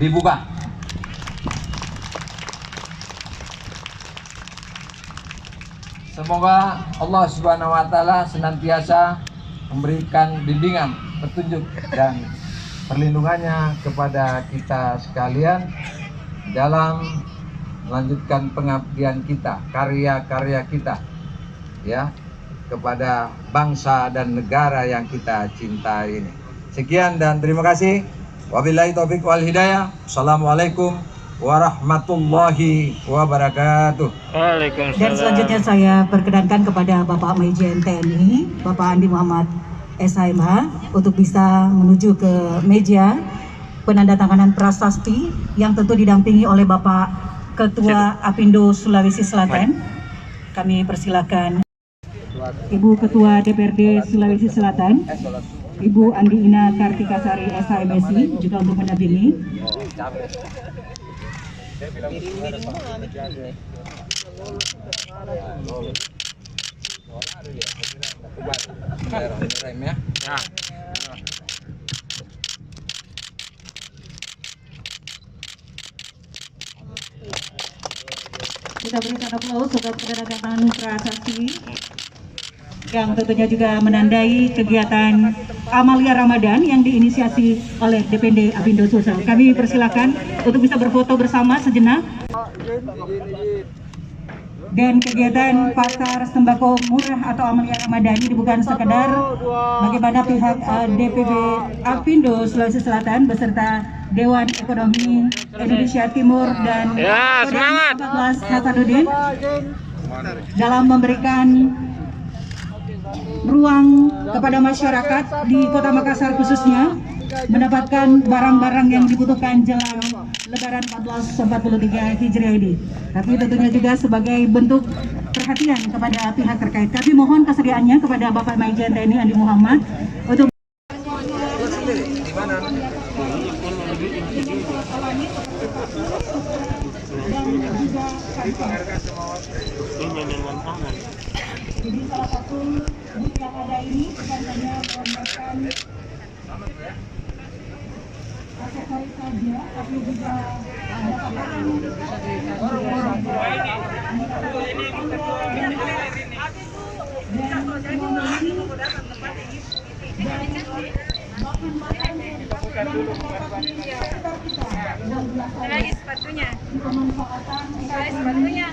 dibuka. Semoga Allah Subhanahu wa Ta'ala senantiasa memberikan bimbingan, petunjuk, dan perlindungannya kepada kita sekalian dalam melanjutkan pengabdian kita, karya-karya kita, ya, kepada bangsa dan negara yang kita cintai ini. Sekian dan terima kasih. Wabillahi taufiq wal hidayah. Assalamualaikum warahmatullahi wabarakatuh. Dan selanjutnya saya perkenankan kepada Bapak Majen TNI, Bapak Andi Muhammad SHMH, untuk bisa menuju ke meja penandatanganan prasasti yang tentu didampingi oleh Bapak Ketua Apindo Sulawesi Selatan. Kami persilakan Ibu Ketua DPRD Sulawesi Selatan, Ibu Andi Ina Kartikasari SHMSI, juga untuk mendampingi. Kita berikan aplaus untuk penandatanganan prasasti yang tentunya juga menandai kegiatan Amalia Ramadan yang diinisiasi oleh DPD Apindo Sulsel. Kami persilakan untuk bisa berfoto bersama sejenak. Dan kegiatan pasar sembako murah atau Amalia Ramadan ini bukan sekedar bagaimana pihak DPD Apindo Sulawesi Selatan beserta Dewan Ekonomi Indonesia Timur dan Kodam 14 Hasanuddin dalam memberikan ruang kepada masyarakat di Kota Makassar khususnya mendapatkan barang-barang yang dibutuhkan jelang Lebaran 1443 Hijriah ini. Tapi tentunya juga sebagai bentuk perhatian kepada pihak terkait. Kami mohon kesediaannya kepada Bapak Majen TNI Andi Muhammad untuk jadi salah satu bus yang ada ini bukan hanya menggunakan aksesoris saja, tapi juga lagi sepatunya. Sepatunya.